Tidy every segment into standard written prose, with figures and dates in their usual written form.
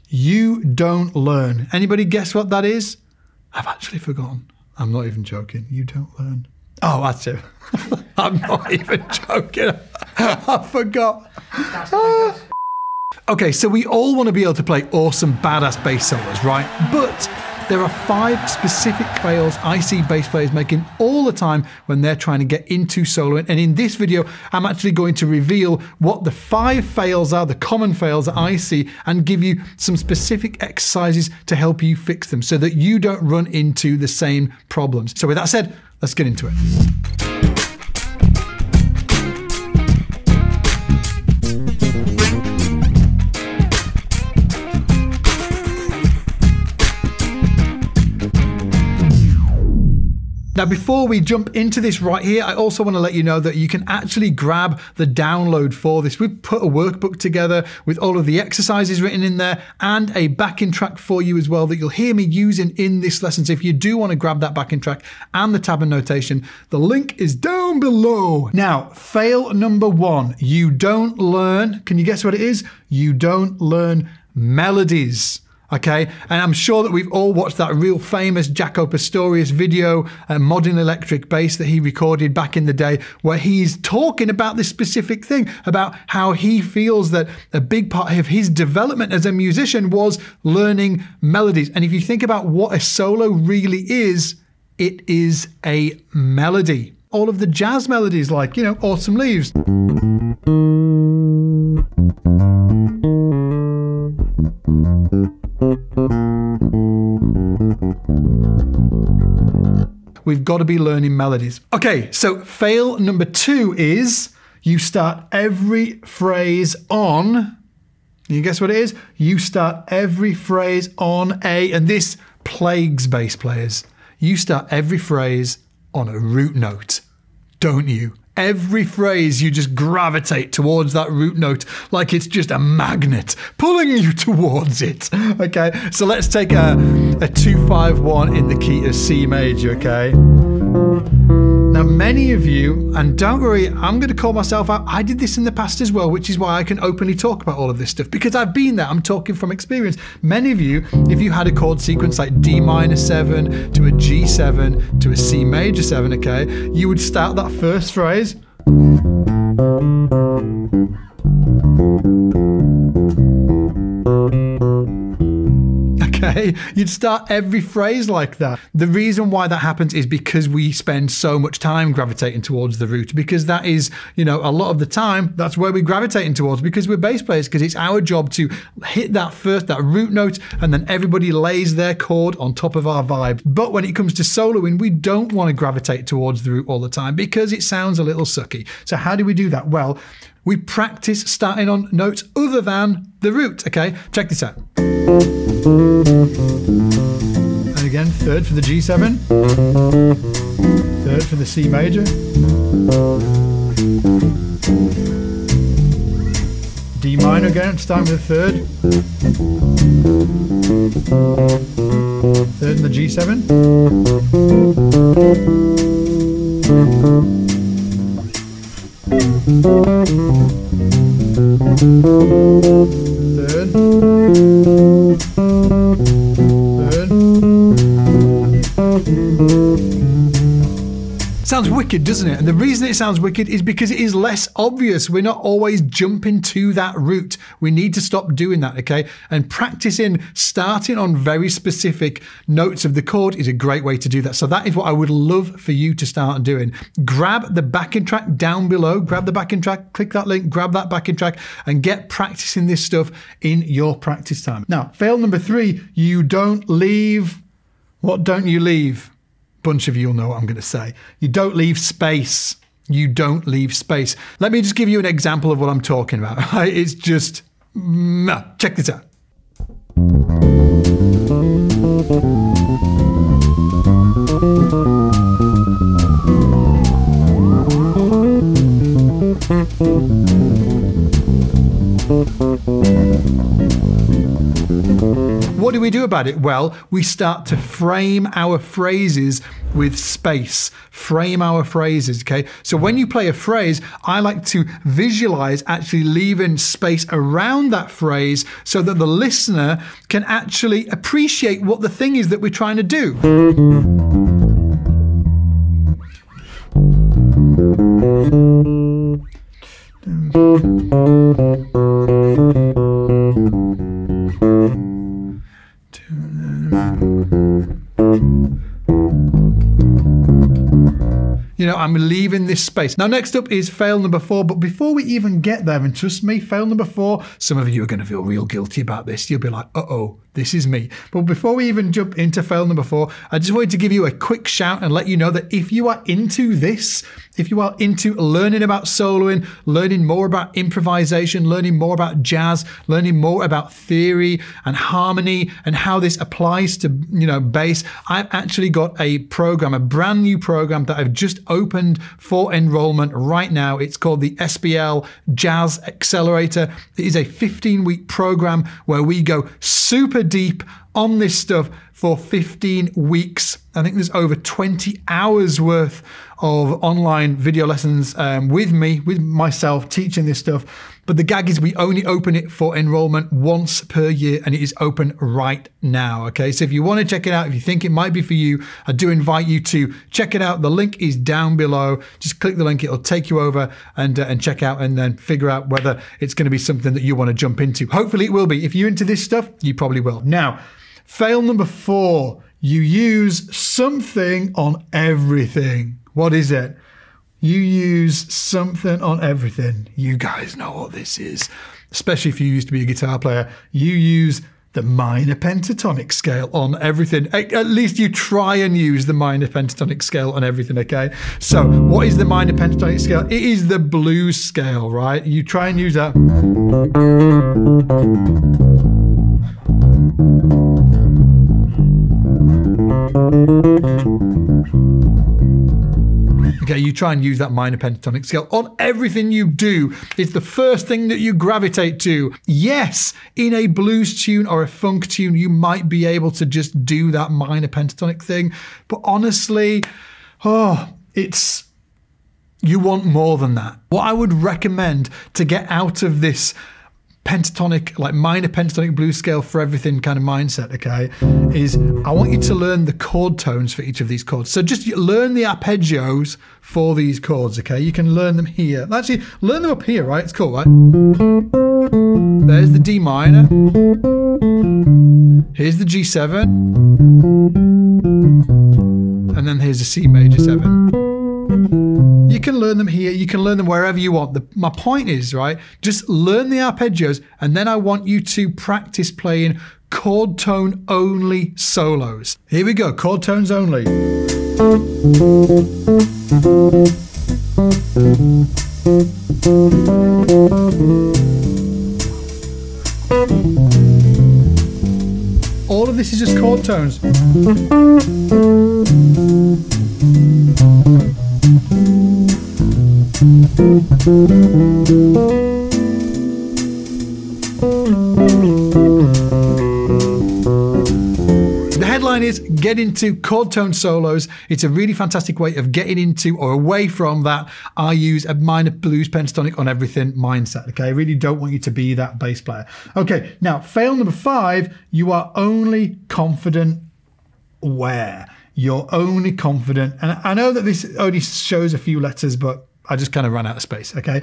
You don't learn. Anybody guess what that is? I've actually forgotten. I'm not even joking. You don't learn. Oh, that's it. I'm not even joking. I forgot. Okay, so we all want to be able to play awesome, badass bass solos, right? But there are 5 specific fails I see bass players making all the time when they're trying to get into soloing. And in this video, I'm actually going to reveal what the 5 fails are, the common fails that I see, and give you some specific exercises to help you fix them so that you don't run into the same problems. So with that said, let's get into it. Now, before we jump into this right here, I also want to let you know that you can actually grab the download for this. We've put a workbook together with all of the exercises written in there and a backing track for you as well that you'll hear me using in this lesson. So if you do want to grab that backing track and the tab and notation, the link is down below. Now, fail number 1, you don't learn, can you guess what it is? You don't learn melodies. Okay, and I'm sure that we've all watched that real famous Jaco Pastorius video, Modern Electric Bass, that he recorded back in the day, where he's talking about this specific thing, about how he feels that a big part of his development as a musician was learning melodies. And if you think about what a solo really is, it is a melody. All of the jazz melodies, like, you know, Autumn Leaves. We've got to be learning melodies. Okay, so fail number 2 is you start every phrase on, you guess what it is? You start every phrase on a, and this plagues bass players. You start every phrase on a root note, don't you? Every phrase, you just gravitate towards that root note like it's just a magnet pulling you towards it. Okay, so let's take a 2-5-1 in the key of C major, okay? Now, many of you, and don't worry, I'm going to call myself out. I did this in the past as well, which is why I can openly talk about all of this stuff, because I've been there. I'm talking from experience. Many of you, if you had a chord sequence like D minor 7 to a G7 to a C major 7, okay, you would start that first phrase. Okay, you'd start every phrase like that. The reason why that happens is because we spend so much time gravitating towards the root, because that is, you know, a lot of the time, that's where we're gravitating towards, because we're bass players, because it's our job to hit that first, that root note, and then everybody lays their chord on top of our vibe. But when it comes to soloing, we don't want to gravitate towards the root all the time because it sounds a little sucky. So how do we do that? Well, we practice starting on notes other than the root, okay? Check this out. And again, 3rd for the G7, 3rd for the C major, D minor again, starting with the 3rd, 3rd in the G7, third, Sounds wicked, doesn't it? And the reason it sounds wicked is because it is less obvious. We're not always jumping to that root. We need to stop doing that, okay? And practicing starting on very specific notes of the chord is a great way to do that. So that is what I would love for you to start doing. Grab the backing track down below, grab the backing track, click that link, grab that backing track, and get practicing this stuff in your practice time. Now, fail number 3, you don't leave. What don't you leave? Bunch of you will know what I'm going to say. You don't leave space. You don't leave space. Let me just give you an example of what I'm talking about. It's just, check this out. what do we do about it? Well, we start to frame our phrases with space. Frame our phrases, okay? So when you play a phrase, I like to visualize actually leaving space around that phrase so that the listener can actually appreciate what the thing is that we're trying to do. You know, I'm leaving this space. Now, next up is fail number 4. But before we even get there, and trust me, fail number 4, some of you are going to feel real guilty about this. You'll be like, uh-oh, this is me. But before we even jump into fail number 4, I just wanted to give you a quick shout and let you know that if you are into this, if you are into learning about soloing, learning more about improvisation, learning more about jazz, learning more about theory and harmony and how this applies to, you know, bass, I've actually got a program, a brand new program that I've just opened for enrollment right now. It's called the SBL Jazz Accelerator. It is a 15-week program where we go super deep on this stuff for 15 weeks. I think there's over 20 hours worth of online video lessons with myself teaching this stuff. But the gag is we only open it for enrollment once per year, and it is open right now, okay? So if you want to check it out, if you think it might be for you, I do invite you to check it out. The link is down below. Just click the link, it'll take you over and check out, and then figure out whether it's going to be something that you want to jump into. Hopefully it will be. If you're into this stuff, you probably will. Now, fail number 4, you use something on everything. What is it? You use something on everything. You guys know what this is, especially if you used to be a guitar player. You use the minor pentatonic scale on everything. At least you try and use the minor pentatonic scale on everything, okay? So what is the minor pentatonic scale? It is the blues scale, right? You try and use that. Okay, you try and use that minor pentatonic scale on everything you do. It's the first thing that you gravitate to. Yes, in a blues tune or a funk tune, you might be able to just do that minor pentatonic thing. But honestly, you want more than that. What I would recommend to get out of this pentatonic, like minor pentatonic blues scale for everything kind of mindset, okay, is I want you to learn the chord tones for each of these chords. So just learn the arpeggios for these chords, okay? You can learn them here. Actually, learn them up here, right? It's cool, right? There's the D minor. Here's the G7. And then here's the C major 7. You can learn them here, you can learn them wherever you want. My point is, right, just learn the arpeggios, and then I want you to practice playing chord tone only solos. Here we go, chord tones only. All of this is just chord tones. The headline is get into chord tone solos. It's a really fantastic way of getting into or away from that I use a minor blues pentatonic on everything mindset, okay? I really don't want you to be that bass player. Okay, now fail number 5, you are only confident where? You're only confident, and I know that this only shows a few letters, but I just kind of ran out of space, okay?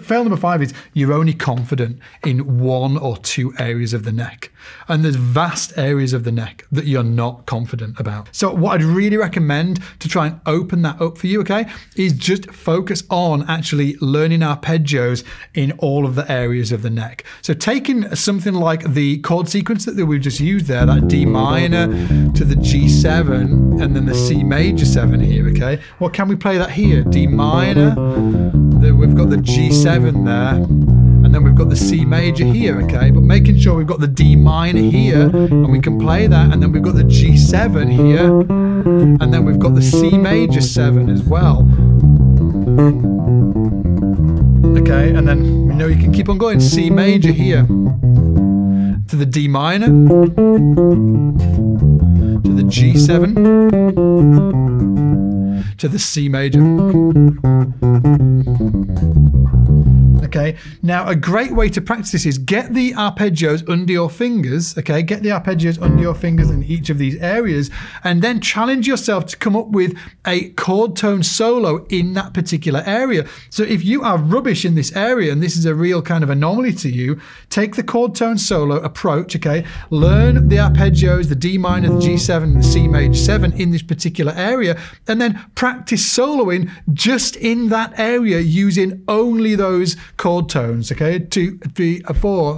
Fail number 5 is you're only confident in 1 or 2 areas of the neck. And there's vast areas of the neck that you're not confident about. So what I'd really recommend to try and open that up for you, okay, is just focus on actually learning arpeggios in all of the areas of the neck. So taking something like the chord sequence that we've just used there, that D minor to the G7 and then the C major 7 here, okay? Well, can we play that here? D minor, then we've got the G7 there, and then we've got the C major here, okay? But making sure we've got the D minor here, and we can play that, and then we've got the G7 here, and then we've got the C major 7 as well. Okay, and then, you know, you can keep on going. C major here. to the D minor, to the G7, to the C major. Okay, now a great way to practice this is get the arpeggios under your fingers, okay? Get the arpeggios under your fingers in each of these areas, and then challenge yourself to come up with a chord tone solo in that particular area. So if you are rubbish in this area, and this is a real kind of anomaly to you, take the chord tone solo approach, okay? Learn the arpeggios, the D minor, the G7, and the C major 7 in this particular area, and then practice soloing just in that area using only those chord tones, okay? 2, 3, 4.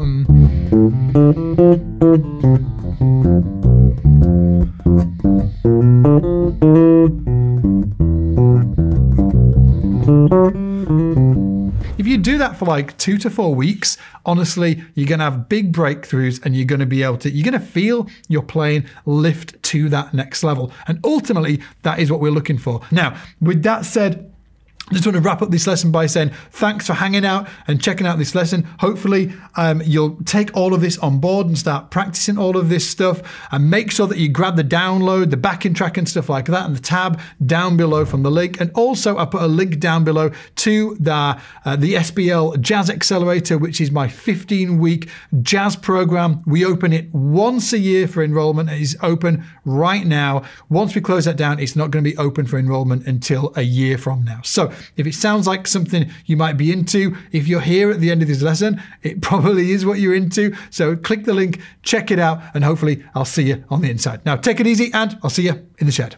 If you do that for like 2 to 4 weeks, honestly, you're going to have big breakthroughs, and you're going to be able to, you're going to feel your playing lift to that next level. And ultimately, that is what we're looking for. Now, with that said, I just want to wrap up this lesson by saying thanks for hanging out and checking out this lesson. Hopefully you'll take all of this on board and start practicing all of this stuff, and make sure that you grab the download, the backing track and stuff like that, and the tab down below from the link. And also I put a link down below to the SBL Jazz Accelerator, which is my 15-week jazz program. We open it once a year for enrollment. It is open right now. Once we close that down, it's not going to be open for enrollment until a year from now. So if it sounds like something you might be into, if you're here at the end of this lesson, it probably is what you're into. So click the link, check it out, and hopefully I'll see you on the inside. Now take it easy, and I'll see you in the shed.